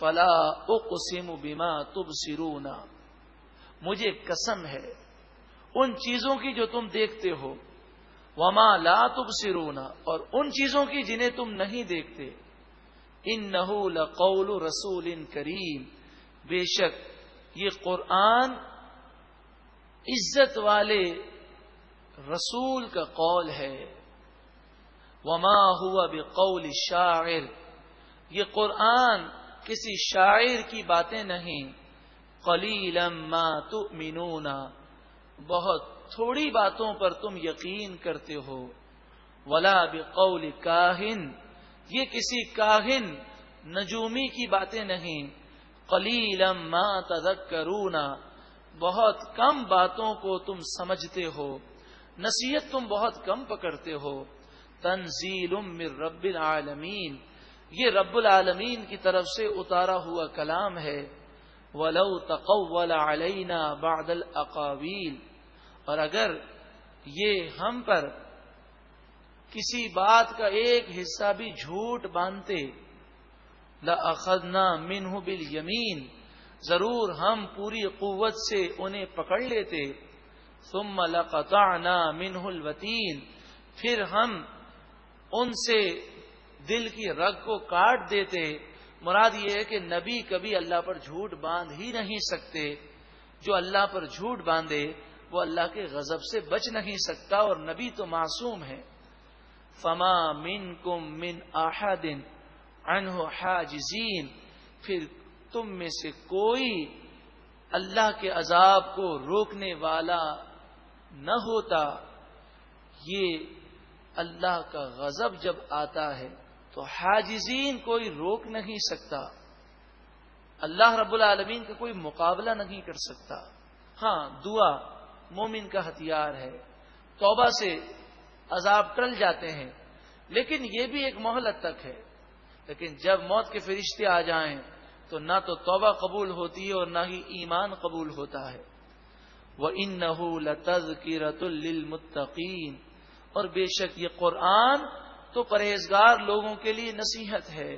فلا اقسم بما تبصرون، مجھے قسم ہے ان چیزوں کی جو تم دیکھتے ہو، وما لا تبصرون، اور ان چیزوں کی جنہیں تم نہیں دیکھتے، انہ لقول رسول کریم، بے شک یہ قرآن عزت والے رسول کا قول ہے، وما هو بقول شاعر، یہ قرآن کسی شاعر کی باتیں نہیں، قلیلا ما تؤمنون، بہت تھوڑی باتوں پر تم یقین کرتے ہو، ولا بقول کاہن، یہ کسی کاہن نجومی کی باتیں نہیں، قلیلا ما تذکرون، بہت کم باتوں کو تم سمجھتے ہو، نصیحت تم بہت کم پکڑتے ہو، تنزیل من رب العالمین، یہ رب العالمین کی طرف سے اتارا ہوا کلام ہے، وَلَوْ تَقَوَّلَ عَلَيْنَا بَعْدَ الْأَقَاوِيلِ، اور اگر یہ ہم پر کسی بات کا ایک حصہ بھی جھوٹ باندھتے، لَأَخَذْنَا مِنْهُ بِالْيَمِينِ، ضرور ہم پوری قوت سے انہیں پکڑ لیتے، ثُمَّ لَقَطَعْنَا مِنْهُ الْوَتِينَ، پھر ہم ان سے دل کی رگ کو کاٹ دیتے۔ مراد یہ ہے کہ نبی کبھی اللہ پر جھوٹ باندھ ہی نہیں سکتے، جو اللہ پر جھوٹ باندھے وہ اللہ کے غضب سے بچ نہیں سکتا، اور نبی تو معصوم ہے۔ فما منکم من احد عنہ حاجزین، پھر تم میں سے کوئی اللہ کے عذاب کو روکنے والا نہ ہوتا۔ یہ اللہ کا غضب جب آتا ہے تو حاجزین کوئی روک نہیں سکتا، اللہ رب العالمین کا کوئی مقابلہ نہیں کر سکتا۔ ہاں، دعا مومن کا ہتھیار ہے، توبہ سے عذاب ٹل جاتے ہیں، لیکن یہ بھی ایک مہلت تک ہے، لیکن جب موت کے فرشتے آ جائیں تو نہ تو توبہ قبول ہوتی ہے اور نہ ہی ایمان قبول ہوتا ہے۔ وَإِنَّهُ لَتَذْكِرَةٌ لِّلْمُتَّقِينَ، اور بے شک یہ قرآن تو پرہیزگار لوگوں کے لیے نصیحت ہے۔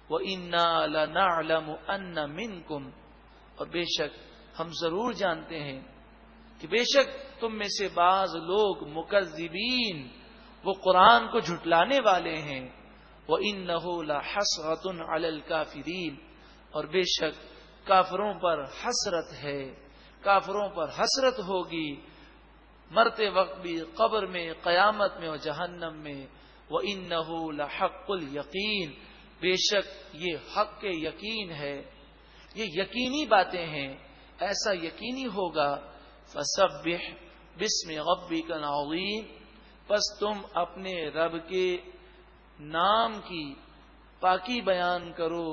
وَإِنَّا لَنَعْلَمُ أَنَّ مِنْكُمْ، اور بے شک ہم ضرور جانتے ہیں کہ بے شک تم میں سے بعض لوگ مکذبین، وہ قرآن کو جھٹلانے والے ہیں۔ وَإِنَّهُ لَحَسْرَةٌ عَلَى الْكَافِرِينَ، اور بے شک کافروں پر حسرت ہے، کافروں پر حسرت ہوگی، مرتے وقت بھی، قبر میں، قیامت میں اور جہنم میں۔ وَإِنَّهُ لَحَقُّ الْيَقِينِ، بے شک یہ حق کے یقین ہے، یہ یقینی باتیں ہیں، ایسا یقینی ہوگا۔ فَسَبِّحْ بِاسْمِ رَبِّكَ الْعَظِيمِ، پس تم اپنے رب کے نام کی پاکی بیان کرو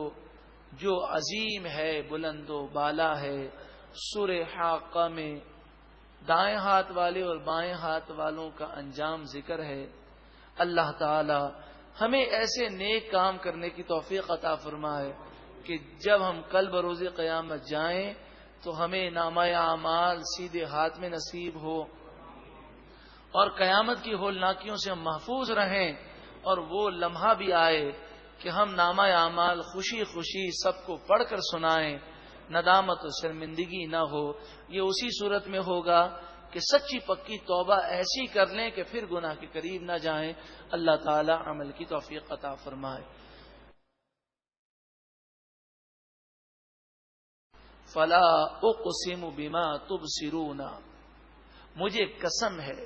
جو عظیم ہے، بلند و بالا ہے۔ سورہ حاقہ میں دائیں ہاتھ والے اور بائیں ہاتھ والوں کا انجام ذکر ہے۔ اللہ تعالی ہمیں ایسے نیک کام کرنے کی توفیق عطا فرمائے کہ جب ہم کل بروز قیامت جائیں تو ہمیں نامہ اعمال سیدھے ہاتھ میں نصیب ہو، اور قیامت کی ہولناکیوں سے ہم محفوظ رہیں، اور وہ لمحہ بھی آئے کہ ہم نامہ اعمال خوشی خوشی سب کو پڑھ کر سنائیں، ندامت و شرمندگی نہ ہو۔ یہ اسی صورت میں ہوگا کہ سچی پکی توبہ ایسی کر لیں کہ پھر گناہ کے قریب نہ جائیں۔ اللہ تعالی عمل کی توفیق عطا فرمائے۔ فلا اقسم بما تبصرون، مجھے قسم ہے